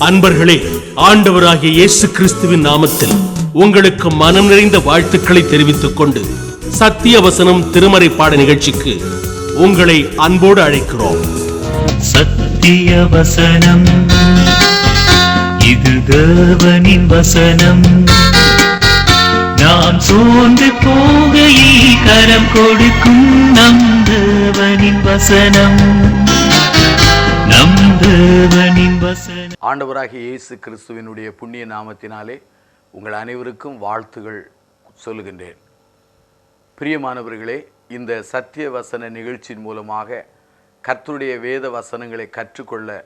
அன்பர்களே, ஆண்டவராகிய இயேசு கிறிஸ்துவின் நாமத்தில் உங்களுக்கு மனம் நிறைந்த வாழ்த்துக்களை தெரிவித்துக் கொண்டு சத்திய வசனம் திருமறை பாட நிகழ்ச்சிக்கு உங்களை அன்போடு அழைக்கிறோம். சத்திய வசனம், இது தேவனின் வசனம். நாம் சோர்ந்து போகையில் கரம் கொடுக்கும் நம் தேவனின் வசனம். ஆண்டவராகிய இயேசு கிறிஸ்துவினுடைய புண்ணிய நாமத்தினாலே உங்கள் அனைவருக்கும் வாழ்த்துகள் சொல்லுகின்றேன். பிரியமானவர்களே, இந்த சத்திய வசன நிகழ்ச்சியின் மூலமாக கர்த்தருடைய வேத வசனங்களை கற்றுக்கொள்ள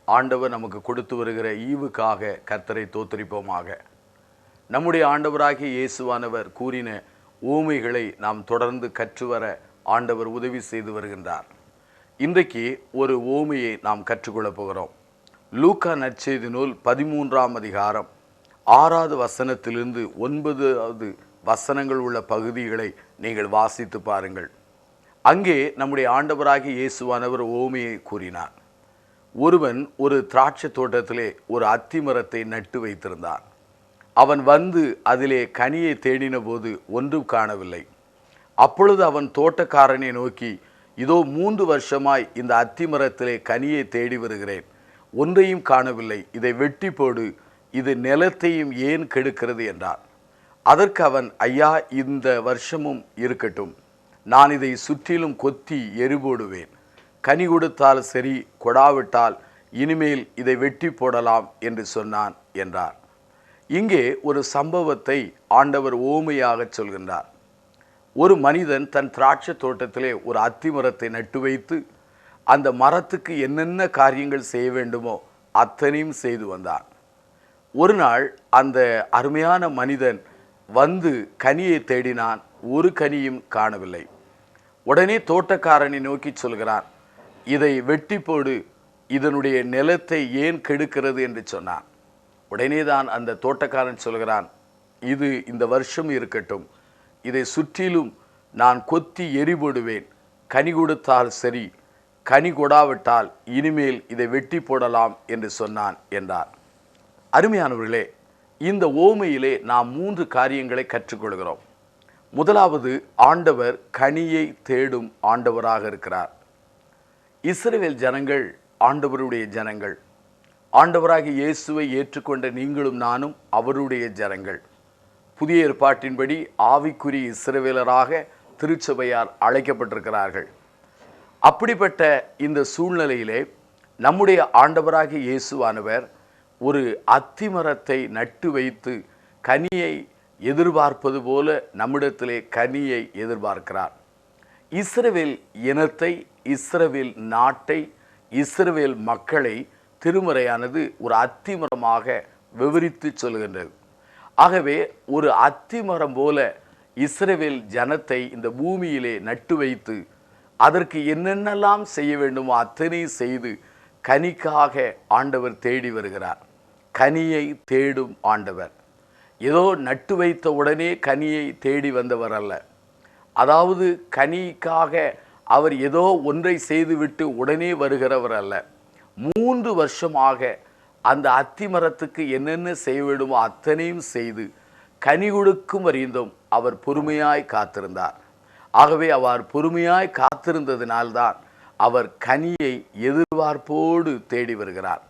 ஆண்டவர் நமக்கு கொடுத்து வருகிற ஈவுக்காக கர்த்தரை தோத்தரிப்போமாக. நம்முடைய ஆண்டவராகிய இயேசுவானவர் கூறின ஊமைகளை நாம் தொடர்ந்து கற்றுவர ஆண்டவர் உதவி செய்து வருகின்றார். இன்றைக்கு ஒரு ஓமையை நாம் கற்றுக்கொள்ளப் போகிறோம். லூக்கா நற்செய்தி நூல் 13ஆம் அதிகாரம் 6வது வசனத்திலிருந்து 9வது வசனங்கள் உள்ள பகுதிகளை நீங்கள் வாசித்து பாருங்கள். அங்கே நம்முடைய ஆண்டவராகிய இயேசுவானவர் ஓமையை கூறினார். ஒருவன் ஒரு திராட்சை தோட்டத்திலே ஒரு அத்தி மரத்தை நட்டு வைத்திருந்தான். அவன் வந்து அதிலே கனியை தேடின போது ஒன்றும் காணவில்லை. அப்பொழுது அவன் தோட்டக்காரனை நோக்கி, இதோ 3 வருஷமாய் இந்த அத்தி மரத்திலே கனியை தேடி வருகிறேன், ஒன்றையும் காணவில்லை, இதை வெட்டி போடு, இது நிலத்தையும் ஏன் கெடுக்கிறது என்றான். அதற்கு அவன், ஐயா, இந்த வருஷமும் இருக்கட்டும், நான் இதை சுற்றிலும் கொத்தி எரிபோடுவேன், கனி கொடுத்தால் சரி, கொடாவிட்டால் இனிமேல் இதை வெட்டி போடலாம் என்று சொன்னான் என்றார். இங்கே ஒரு சம்பவத்தை ஆண்டவர் ஓமையாக சொல்கின்றார். ஒரு மனிதன் தன் திராட்சை தோட்டத்திலே ஒரு அத்தி மரத்தை நட்டு வைத்து அந்த மரத்துக்கு என்னென்ன காரியங்கள் செய்ய வேண்டுமோ அத்தனையும் செய்து வந்தான். ஒரு நாள் அந்த அருமையான மனிதன் வந்து கனியை தேடினான், ஒரு கனியும் காணவில்லை. உடனே தோட்டக்காரனை நோக்கி சொல்கிறான், இதை வெட்டி போடு, இதனுடைய நிலத்தை ஏன் கெடுக்கிறது என்று சொன்னான். உடனே தான் அந்த தோட்டக்காரன் சொல்கிறான், இது இந்த வருஷம் இருக்கட்டும், இதை சுற்றிலும் நான் கொத்தி எரிபோடுவேன், கனி கொடுத்தால் சரி, கனி கொடாவிட்டால் இனிமேல் இதை வெட்டி போடலாம் என்று சொன்னான் என்றார். அருமையானவர்களே, இந்த ஓமையிலே நாம் 3 காரியங்களை கற்றுக்கொள்கிறோம். முதலாவது, ஆண்டவர் கனியை தேடும் ஆண்டவராக இருக்கிறார். இஸ்ரவேல் ஜனங்கள் ஆண்டவருடைய ஜனங்கள். ஆண்டவராகிய இயேசுவை ஏற்றுக்கொண்ட நீங்களும் நானும் அவருடைய ஜனங்கள். புதிய ஏற்பாட்டின்படி ஆவிக்குரிய இஸ்ரவேலராக திருச்சபையார் அழைக்கப்பட்டிருக்கிறார்கள். அப்படிப்பட்ட இந்த சூழ்நிலையிலே நம்முடைய ஆண்டவராகிய இயேசுவானவர் ஒரு அத்திமரத்தை நட்டு வைத்து கனியை எதிர்பார்ப்பது போல நம்மிடத்திலே கனியை எதிர்பார்க்கிறார். இஸ்ரவேல் இனத்தை, இஸ்ரவேல் நாட்டை, இஸ்ரவேல் மக்களை திருமறையானது ஒரு அத்திமரமாக விவரித்து சொல்கின்றது. ஆகவே ஒரு அத்திமரம் போல இஸ்ரவேல் ஜனத்தை இந்த பூமியிலே நட்டு வைத்து அதற்கு என்னென்னலாம் செய்ய வேண்டுமோ அத்தனை செய்து கனிக்காக ஆண்டவர் தேடி வருகிறார். கனியை தேடும் ஆண்டவர். ஏதோ நட்டு வைத்த உடனே கனியை தேடி வந்தவர் அல்ல. அதாவது கனிக்காக அவர் ஏதோ ஒன்றை செய்துவிட்டு உடனே வருகிறவர் அல்ல. 3 வருஷமாக அந்த அத்தி மரத்துக்கு என்னென்ன செய்ய வேண்டுமோ அத்தனையும் செய்து கனி கொடுக்கும் வரைந்தும் அவர் பொறுமையாய் காத்திருந்தார். ஆகவே அவர் பொறுமையாய் காத்திருந்ததினால்தான் அவர் கனியை எதிர்பார்ப்போடு தேடி வருகிறார்.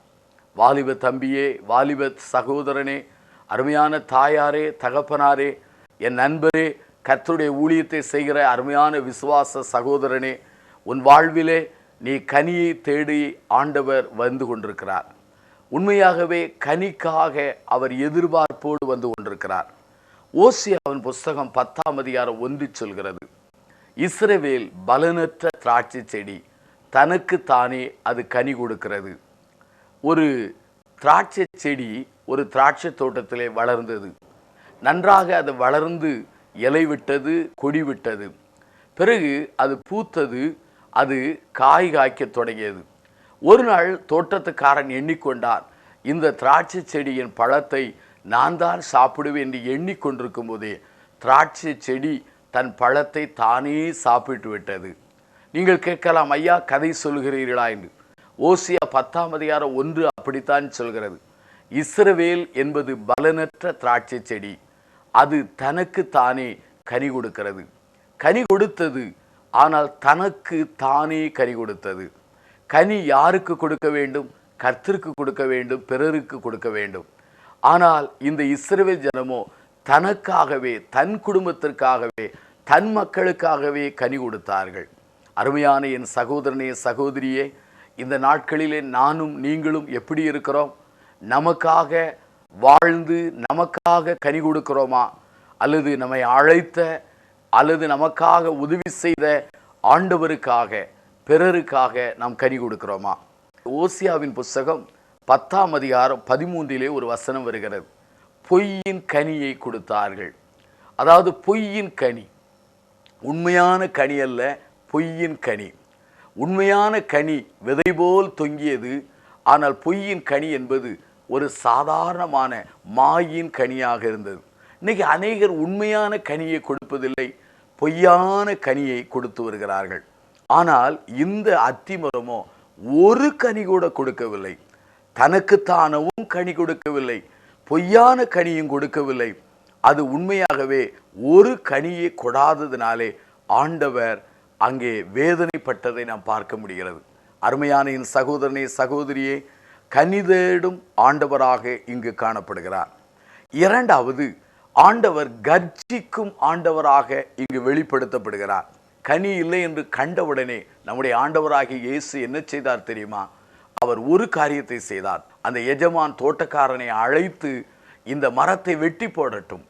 வாலிப தம்பியே, வாலிப சகோதரனே, அருமையான தாயாரே, தகப்பனாரே, என் நண்பரே, கர்த்தருடைய ஊழியத்தை செய்கிற அருமையான விசுவாச சகோதரனே, உன் வாழ்விலே நீ கனியை தேடி ஆண்டவர் வந்து கொண்டிருக்கிறார். உண்மையாகவே கனிக்காக அவர் எதிர்பார்ப்போடு வந்து கொண்டிருக்கிறார். ஓசியாவின் புஸ்தகம் 10ஆம் அதிகாரம் 1 சொல்கிறது, இஸ்ரவேல் பலனற்ற திராட்சை செடி, தனக்கு தானே அது கனி கொடுக்கிறது. ஒரு திராட்சை செடி ஒரு திராட்சை தோட்டத்திலே வளர்ந்தது. நன்றாக அது வளர்ந்து இலை விட்டது, கொடி விட்டது. பிறகு அது பூத்தது, அது காய் காய்க்க தொடங்கியது. ஒரு நாள் தோட்டத்துக்காரன் எண்ணிக்கொண்டான், இந்த திராட்சை செடியின் பழத்தை நான் தான் சாப்பிடுவேன் என்று எண்ணிக்கொண்டிருக்கும் போதே திராட்சை செடி தன் பழத்தை தானே சாப்பிட்டு விட்டது. நீங்கள் கேட்கலாம், ஐயா கதை சொல்கிறீர்களா என்று. ஓசியா 10:1 அப்படித்தான் சொல்கிறது. இஸ்ரவேல் என்பது பலனற்ற திராட்சை செடி, அது தனக்கு தானே கனி கொடுக்கிறது. கனி கொடுத்தது, ஆனால் தனக்கு தானே கனி கொடுத்தது. கனி யாருக்கு கொடுக்க வேண்டும்? கர்த்தருக்கு கொடுக்க வேண்டும், பிறருக்கு கொடுக்க வேண்டும். ஆனால் இந்த இஸ்ரவேல் ஜனமோ தனக்காகவே, தன் குடும்பத்திற்காகவே, தன் மக்களுக்காகவே கனி கொடுத்தார்கள். அருமையான என் சகோதரனே, சகோதரியே, இந்த நாட்களிலே நானும் நீங்களும் எப்படி இருக்கிறோம்? நமக்காக வாழ்ந்து நமக்காக கனி கொடுக்கிறோமா? அல்லது நம்மை அழைத்த அல்லது நமக்காக உதவி செய்த ஆண்டவருக்காக, பிறருக்காக நாம் கனி கொடுக்கிறோமா? ஓசியாவின் புஸ்தகம் 10:13 ஒரு வசனம் வருகிறது. பொய்யின் கனியை கொடுத்தார்கள். அதாவது பொய்யின் கனி, உண்மையான கனி அல்ல, பொய்யின் கனி. உண்மையான கனி விதை போல் தொங்கியது. ஆனால் பொய்யின் கனி என்பது ஒரு சாதாரணமான மாயின் கனியாக இருந்தது. இன்னைக்கு அநேகர் உண்மையான கனியை கொடுப்பதில்லை, பொய்யான கனியை கொடுத்து வருகிறார்கள். ஆனால் இந்த அத்திமரமோ ஒரு கனி கூட கொடுக்கவில்லை. தனக்குத்தானவும் கனி கொடுக்கவில்லை, பொய்யான கனியும் கொடுக்கவில்லை. அது உண்மையாகவே ஒரு கனியை கொடாததினாலே ஆண்டவர் அங்கே வேதனைப்பட்டதை நாம் பார்க்க முடிகிறது. அருமையான என் சகோதரனே, சகோதரியே, கனி தேடும் ஆண்டவராக இங்கு காணப்படுகிறார். இரண்டாவது, ஆண்டவர் கர்ஜிக்கும் ஆண்டவராக இங்கு வெளிப்படுத்தப்படுகிறார். கனி இல்லை என்று கண்டவுடனே நம்முடைய ஆண்டவராகிய இயேசு என்ன செய்தார் தெரியுமா? அவர் ஒரு காரியத்தை செய்தார். அந்த எஜமான் தோட்டக்காரனை அழைத்து, இந்த மரத்தை வெட்டி போடட்டும்,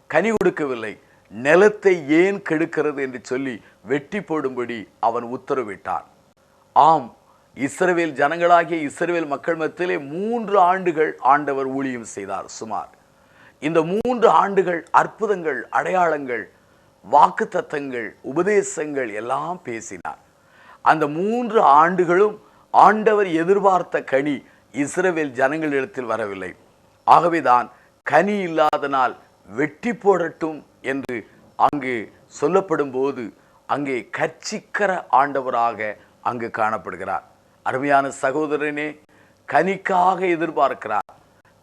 கனி கொடுக்கவில்லை, நிலத்தை ஏன் கெடுக்கிறது என்று சொல்லி வெட்டி போடும்படி அவன் உத்தரவிட்டான். ஆம், இஸ்ரவேல் ஜனங்களாகிய இஸ்ரவேல் மக்கள் மத்தியிலே 3 ஆண்டுகள் ஆண்டவர் ஊழியம் செய்தார். சுமார் இந்த 3 ஆண்டுகள் அற்புதங்கள், அடையாளங்கள், வாக்குத்தத்தங்கள், உபதேசங்கள் எல்லாம் பேசினார். அந்த 3 ஆண்டுகளும் ஆண்டவர் எதிர்பார்த்த கனி இஸ்ரவேல் ஜனங்களிடத்தில் வரவில்லை. ஆகவேதான் கனி இல்லாதனால் வெட்டி போடட்டும் என்று அங்கு சொல்லப்படும் போது அங்கே கர்ச்சிக்கிற ஆண்டவராக அங்கு காணப்படுகிறார். அருமையான சகோதரனே, கனிக்காக எதிர்பார்க்கிறார்.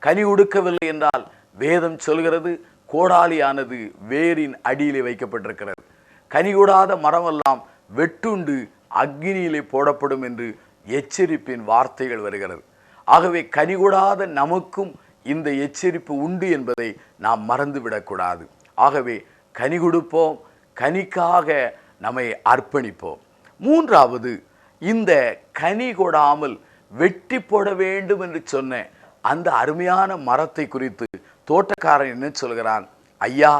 கனி கொடுக்கவில்லை என்றால் வேதம் சொல்கிறது, கோடாலியானது வேரின் அடியிலே வைக்கப்பட்டிருக்கிறது. கனி கொடாத மரமெல்லாம் வெட்டுண்டு அக்னியிலே போடப்படும் என்று எச்சரிப்பின் வார்த்தைகள் வருகிறது. ஆகவே கனி கொடாத நமக்கும் இந்த எச்சரிப்பு உண்டு என்பதை நாம் மறந்துவிடக்கூடாது. ஆகவே கனி கொடுப்போம், கனிக்காக நம்மை அர்ப்பணிப்போம். மூன்றாவது, இந்த கனி கொடாமல் வெட்டி போட வேண்டும் என்று சொன்ன அந்த அருமையான மரத்தை குறித்து தோட்டக்காரன் என்ன சொல்கிறான்? ஐயா,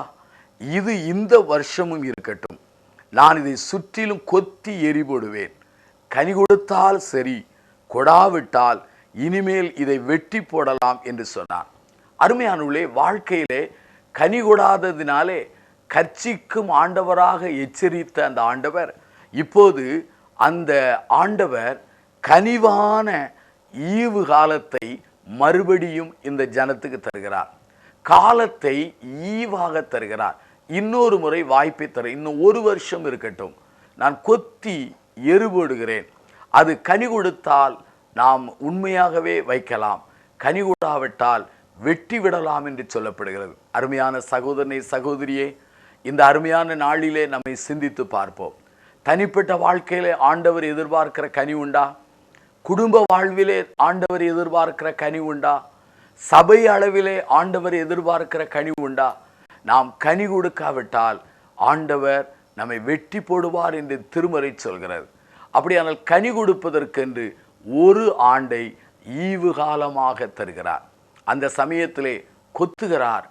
இது இந்த வருஷமும் இருக்கட்டும், நான் இதை சுற்றிலும் கொத்தி எரி போடுவேன். கனி கொடுத்தால் சரி, கொடாவிட்டால் இனிமேல் இதை வெட்டி போடலாம் என்று சொன்னான். அருமையானவர்களே, வாழ்க்கையிலே கனி கொடாததினாலே கர்ச்சிக்கும் ஆண்டவராக எச்சரித்த அந்த ஆண்டவர் இப்போது அந்த ஆண்டவர் கனிவான ஈவு காலத்தை மறுபடியும் இந்த ஜனத்துக்கு தருகிறார். காலத்தை ஈவாக தருகிறார். இன்னொரு முறை வாய்ப்பை தர, இன்னும் 1 வருஷம் இருக்கட்டும், நான் கொத்தி எருபோடுகிறேன். அது கனி கொடுத்தால் நாம் உண்மையாகவே வைக்கலாம், கனி கொடாவிட்டால் வெட்டி விடலாம் என்று சொல்லப்படுகிறது. அருமையான சகோதரனை, சகோதரியே, இந்த அருமையான நாளிலே நம்மை சிந்தித்து பார்ப்போம். தனிப்பட்ட வாழ்க்கையிலே ஆண்டவர் எதிர்பார்க்கிற கனி உண்டா? குடும்ப வாழ்விலே ஆண்டவர் எதிர்பார்க்கிற கனி உண்டா? சபை அளவிலே ஆண்டவர் எதிர்பார்க்கிற கனி உண்டா? நாம் கனி கொடுக்காவிட்டால் ஆண்டவர் நம்மை வெட்டி போடுவார் என்று திருமறை சொல்கிறது. அப்படியானால் கனி கொடுப்பதற்கென்று 1 ஆண்டை ஈவு காலமாக தருகிறார். அந்த சமயத்திலே கொத்துகிறார்,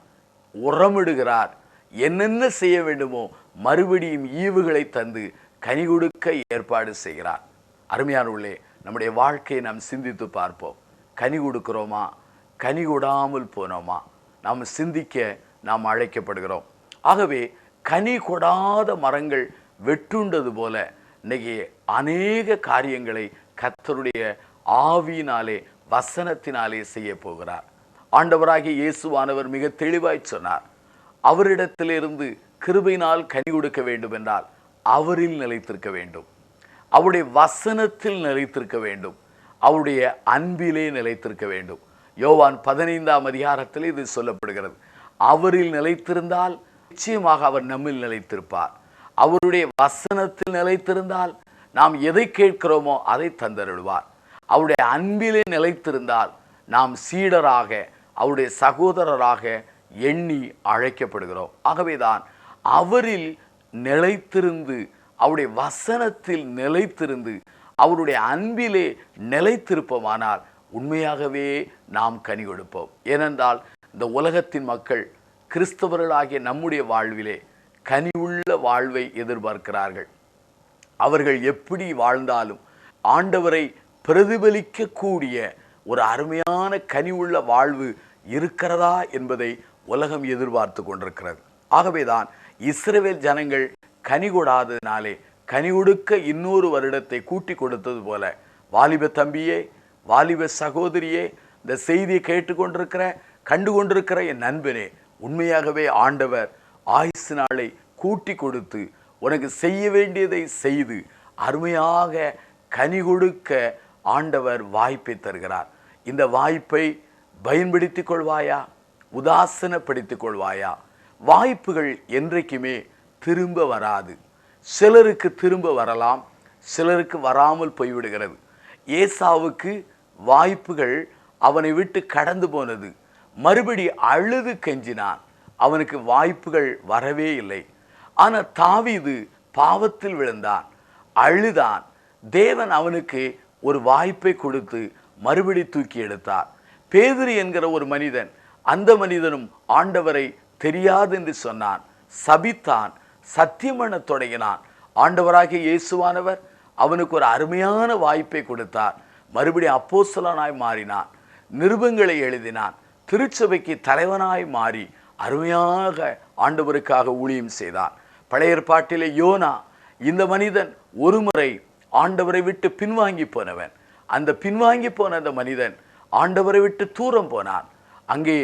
உரமிடுகிறார், என்னென்ன செய்ய வேண்டுமோ மறுபடியும் ஈவுகளை தந்து கனி கொடுக்க ஏற்பாடு செய்கிறார். அருமையானவர்களே, நம்முடைய வாழ்க்கையை நாம் சிந்தித்து பார்ப்போம். கனி கொடுக்கிறோமா? கனி கொடாமல் போனோமா? நாம் சிந்திக்க நாம் அழைக்கப்படுகிறோம். ஆகவே கனி கொடாத மரங்கள் வெட்டுண்டது போல இன்னைக்கு அநேக காரியங்களை கர்த்தருடைய ஆவியினாலே, வசனத்தினாலே செய்ய போகிறார். ஆண்டவராகிய இயேசுவானவர் மிக தெளிவாய் சொன்னார், அவரிடத்திலிருந்து கிருபையினால் கனி கொடுக்க வேண்டும் என்றால் அவரில் நிலைத்திருக்க வேண்டும், அவருடைய வசனத்தில் நிலைத்திருக்க வேண்டும், அவருடைய அன்பிலே நிலைத்திருக்க வேண்டும். யோவான் 15ஆம் அதிகாரத்தில் இது சொல்லப்படுகிறது. அவரில் நிலைத்திருந்தால் நிச்சயமாக அவர் நம்மில் நிலைத்திருப்பார். அவருடைய வசனத்தில் நிலைத்திருந்தால் நாம் எதை கேட்கிறோமோ அதை தந்தருள்வார். அவருடைய அன்பிலே நிலைத்திருந்தால் நாம் சீடராக, அவருடைய சகோதரராக எண்ணி அழைக்கப்படுகிறோம். ஆகவேதான் அவரில் நிலைத்திருந்து, அவருடைய வசனத்தில் நிலைத்திருந்து, அவருடைய அன்பிலே நிலைத்திருப்போமானால் உண்மையாகவே நாம் கனி கொடுப்போம். ஏனென்றால் இந்த உலகத்தின் மக்கள் கிறிஸ்தவர்களாகிய நம்முடைய வாழ்விலே கனிவுள்ள வாழ்வை எதிர்பார்க்கிறார்கள். அவர்கள் எப்படி வாழ்ந்தாலும் ஆண்டவரை பிரதிபலிக்கக்கூடிய ஒரு அருமையான கனிவுள்ள வாழ்வு இருக்கிறதா என்பதை உலகம் எதிர்பார்த்து கொண்டிருக்கிறது. ஆகவேதான் இஸ்ரவேல் ஜனங்கள் கனி கொடாததினாலே கனி கொடுக்க இன்னொரு வருடத்தை கூட்டி கொடுத்தது போல, வாலிப தம்பியே, வாலிப சகோதரியே, இந்த செய்தியை கேட்டுக்கொண்டிருக்கிற, கண்டு கொண்டிருக்கிற என் நண்பனே, உண்மையாகவே ஆண்டவர் ஆயுசு நாளை கூட்டி கொடுத்து உனக்கு செய்ய வேண்டியதை செய்து அருமையாக கனி கொடுக்க ஆண்டவர் வாய்ப்பை தருகிறார். இந்த வாய்ப்பை பயன்படுத்திக் கொள்வாயா, உதாசீனப்படுத்திக் கொள்வாயா? வாய்ப்புகள் என்றைக்குமே திரும்ப வராது. சிலருக்கு திரும்ப வரலாம், சிலருக்கு வராமல் போய்விடுகிறது. ஏசாவுக்கு வாய்ப்புகள் அவனை விட்டு கடந்து போனது. மறுபடி அழுது கெஞ்சினான், அவனுக்கு வாய்ப்புகள் வரவே இல்லை. ஆனால் தாவீது பாவத்தில் விழுந்தான், அழுதான். தேவன் அவனுக்கு ஒரு வாய்ப்பை கொடுத்து மறுபடி தூக்கி எடுத்தார். பேதுரு என்கிற ஒரு மனிதன், அந்த மனிதனும் ஆண்டவரை தெரியாது என்று சொன்னான், சபித்தான், சத்தியம் பண்ண தொடங்கினான். ஆண்டவராகிய இயேசுவானவர் அவனுக்கு ஒரு அருமையான வாய்ப்பை கொடுத்தார். மறுபடி அப்போஸ்தலனாய் மாறினான், நிருபங்களை எழுதினான், திருச்சபைக்கு தலைவனாய் மாறி அருமையாக ஆண்டவருக்காக ஊழியம் செய்தான். பழைய ஏற்பாட்டிலே யோனா, இந்த மனிதன் ஒரு முறை ஆண்டவரை விட்டு பின்வாங்கி போனவன். அந்த பின்வாங்கி போன அந்த மனிதன் ஆண்டவரை விட்டு தூரம் போனான். அங்கே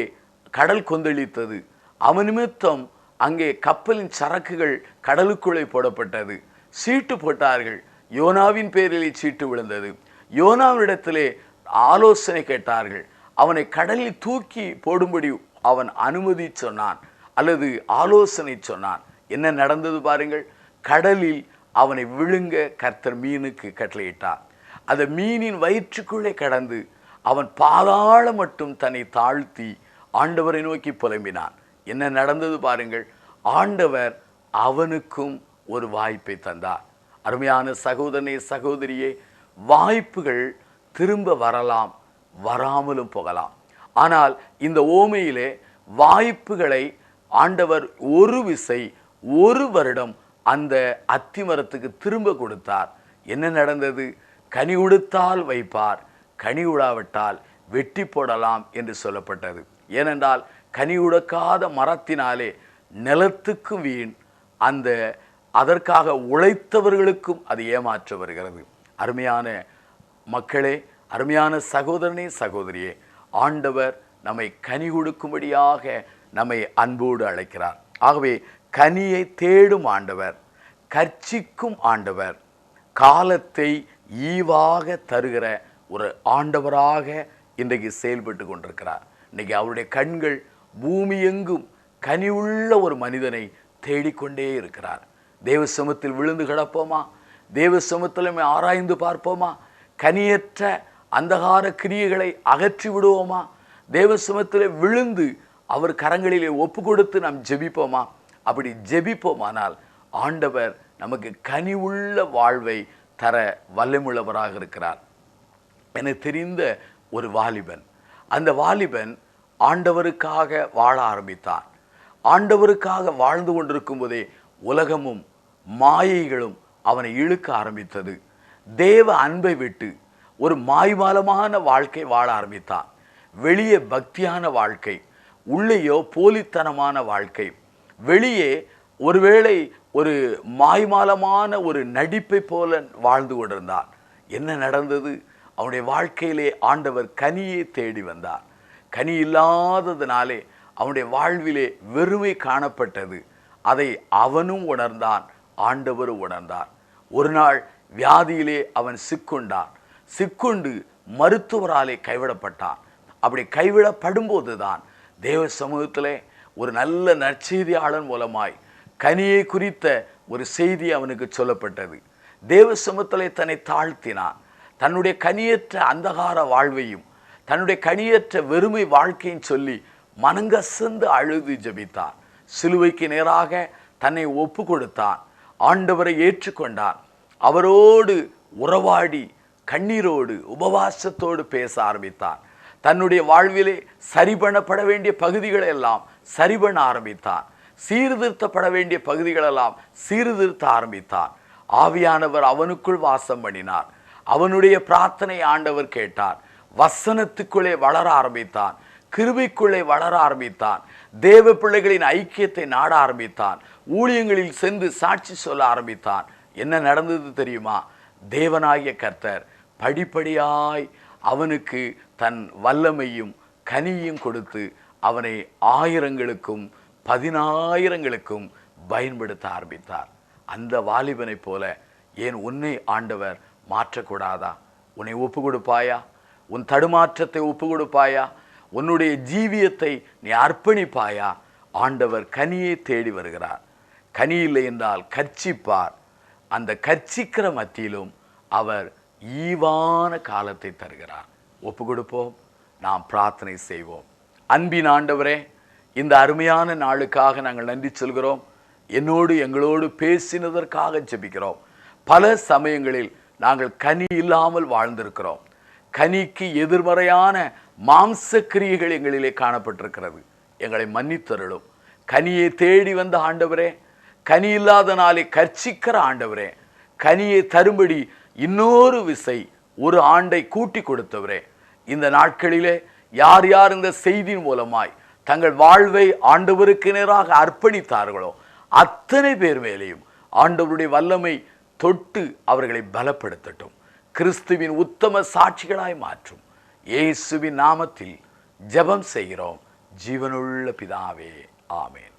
கடல் கொந்தளித்தது. அவன் நிமித்தம் அங்கே கப்பலின் சரக்குகள் கடலுக்குள்ளே போடப்பட்டது. சீட்டு போட்டார்கள். யோனாவின் பேரில் சீட்டு விழுந்தது. யோனாவினிடத்திலே ஆலோசனை கேட்டார்கள். அவனை கடலில் தூக்கி போடும்படி அவன் அனுமதி சொன்னான் அல்லது ஆலோசனை சொன்னான். என்ன நடந்தது பாருங்கள். கடலில் அவனை விழுங்க கர்த்தர் மீனுக்கு கட்டளையிட்டார். அந்த மீனின் வயிற்றுக்குள்ளே கடந்து அவன் பாதாள மட்டும் தன்னை தாழ்த்தி ஆண்டவரை நோக்கி புலம்பினான். என்ன நடந்தது பாருங்கள். ஆண்டவர் அவனுக்கும் ஒரு வாய்ப்பை தந்தார். அருமையான சகோதரனே, சகோதரியே, வாய்ப்புகள் திரும்ப வரலாம், வராமலும் போகலாம். ஆனால் இந்த ஓமையிலே வாய்ப்புகளை ஆண்டவர் ஒரு விசை, ஒரு வருடம் அந்த அத்திமரத்துக்கு திரும்ப கொடுத்தார். என்ன நடந்தது? கனி கொடுத்தால் வைப்பார், கனி உடாவிட்டால் வெட்டி போடலாம் என்று சொல்லப்பட்டது. ஏனென்றால் கனி உடக்காத மரத்தினாலே நிலத்துக்கு வீண், அந்த அதற்காக உழைத்தவர்களுக்கும் அது ஏமாற்ற வருகிறது. அருமையான மக்களே, அருமையான சகோதரனே, சகோதரியே, ஆண்டவர் நம்மை கனி கொடுக்கும்படியாக நம்மை அன்போடு அழைக்கிறார். ஆகவே கனியை தேடும் ஆண்டவர், கர்ச்சிக்கும் ஆண்டவர், காலத்தை ஈவாக தருகிற ஒரு ஆண்டவராக இன்றைக்கு செயல்பட்டு கொண்டிருக்கிறார். இன்றைக்கு அவருடைய கண்கள் பூமி எங்கும் கனி உள்ள ஒரு மனிதனை தேடிக்கொண்டே இருக்கிறார். தேவ சமூகத்தில் விழுந்து கிடப்போமா? தேவ சமூகத்தில் ஆராய்ந்து பார்ப்போமா? கனியற்ற அந்தகார கிரியைகளை அகற்றி விடுவோமா? தேவ சமூகத்தில் விழுந்து அவர் கரங்களிலே ஒப்பு கொடுத்து நாம் ஜெபிப்போமா? அப்படி ஜெபிப்போமானால் ஆண்டவர் நமக்கு கனி உள்ள வாழ்வை தர வல்லமுள்ளவராக இருக்கிறார். எனக்கு தெரிந்த ஒரு வாலிபன், அந்த வாலிபன் ஆண்டவருக்காக வாழ ஆரம்பித்தான். ஆண்டவருக்காக வாழ்ந்து கொண்டிருக்கும் போதே உலகமும் மாயைகளும் அவனை இழுக்க ஆரம்பித்தது. தேவ அன்பை விட்டு ஒரு மாய்மாலமான வாழ்க்கை வாழ ஆரம்பித்தான். வெளியே பக்தியான வாழ்க்கை, உள்ளேயோ போலித்தனமான வாழ்க்கை. வெளியே ஒருவேளை ஒரு மாய்மாலமான ஒரு நடிப்பை போல வாழ்ந்து கொண்டிருந்தான். என்ன நடந்தது? அவனுடைய வாழ்க்கையிலே ஆண்டவர் கனியை தேடி வந்தார். கனி இல்லாததினாலே அவனுடைய வாழ்விலே வெறுமை காணப்பட்டது. அதை அவனும் உணர்ந்தான், ஆண்டவரும் உணர்ந்தார். ஒரு நாள் வியாதியிலே அவன் சிக்குண்டான். சிக்குண்டு மருத்துவராலே கைவிடப்பட்டான். அப்படி கைவிடப்படும் தான் தேவ சமூகத்திலே ஒரு நல்ல நற்செய்தியாளன் மூலமாய் கனியை குறித்த ஒரு செய்தி அவனுக்கு சொல்லப்பட்டது. தேவ சமூகத்திலே தன்னை தாழ்த்தினான். தன்னுடைய கனியற்ற அந்தகார வாழ்வையும் தன்னுடைய கனியற்ற வெறுமை வாழ்க்கையும் சொல்லி மனங்கசந்து அழுது ஜெபித்தான். சிலுவைக்கு நேராக தன்னை ஒப்பு கொடுத்தான். ஆண்டவரை ஏற்றுக்கொண்டான். அவரோடு உறவாடி கண்ணீரோடு உபவாசத்தோடு பேச ஆரம்பித்தான். தன்னுடைய வாழ்விலே சரிபண்ணப்பட வேண்டிய பகுதிகளை எல்லாம் சரிபண்ண ஆரம்பித்தான். சீர்திருத்தப்பட வேண்டிய பகுதிகளெல்லாம் சீர்திருத்த ஆரம்பித்தான். ஆவியானவர் அவனுக்குள் வாசம் பண்ணினார். அவனுடைய பிரார்த்தனை ஆண்டவர் கேட்டார். வசனத்துக்குள்ளே வளர ஆரம்பித்தான். கிருபைக்குள்ளே வளர ஆரம்பித்தான். தேவ பிள்ளைகளின் ஐக்கியத்தை நாட ஆரம்பித்தான். ஊழியங்களில் சென்று சாட்சி சொல்ல ஆரம்பித்தான். என்ன நடந்தது தெரியுமா? தேவனாகிய கர்த்தர் படிப்படியாய் அவனுக்கு தன் வல்லமையும் கனியும் கொடுத்து அவனை ஆயிரங்களுக்கும் 10,000ங்களுக்கும் பயன்படுத்த ஆரம்பித்தார். அந்த வாலிபனை போல ஏன் உன்னை ஆண்டவர் மாற்றக்கூடாதா? உன்னை ஒப்பு கொடுப்பாயா? உன் தடுமாற்றத்தை ஒப்பு கொடுப்பாயா? உன்னுடைய ஜீவியத்தை நீ அர்ப்பணிப்பாயா? ஆண்டவர் கனியை தேடி வருகிறார். கனி இல்லை என்றால் கர்ச்சிப்பார். அந்த கர்ச்சிக்கிற மத்தியிலும் அவர் ஈவான காலத்தை தருகிறார். ஒப்பு கொடுப்போம். நாம் பிரார்த்தனை செய்வோம். அன்பின் ஆண்டவரே, இந்த அருமையான நாளுக்காக நாங்கள் நன்றி சொல்கிறோம். என்னோடு எங்களோடு பேசினதற்காக ஜெபிக்கிறோம். பல சமயங்களில் நாங்கள் கனி இல்லாமல் வாழ்ந்திருக்கிறோம். கனிக்கு எதிர்மறையான மாம்ச கிரியைகள் எங்களிலே காணப்பட்டிருக்கிறது. எங்களை மன்னித்தருளும். கனியை தேடி வந்த ஆண்டவரே, கனி இல்லாத நாளை கர்ச்சிக்கிற ஆண்டவரே, கனியை தரும்படி இன்னொரு விசை ஒரு ஆண்டை கூட்டி கொடுத்தவரே, இந்த நாட்களிலே யார் யார் இந்த செய்தியின் மூலமாய் தங்கள் வாழ்வை ஆண்டவருக்கு நேராக அர்ப்பணித்தார்களோ அத்தனை பேர் மேலேயும் ஆண்டவருடைய வல்லமை தொட்டு அவர்களை பலப்படுத்தட்டும். கிறிஸ்துவின் உத்தம சாட்சிகளாய் மாற்றும். இயேசுவின் நாமத்தில் ஜெபம் செய்கிறோம் ஜீவனுள்ள பிதாவே, ஆமென்.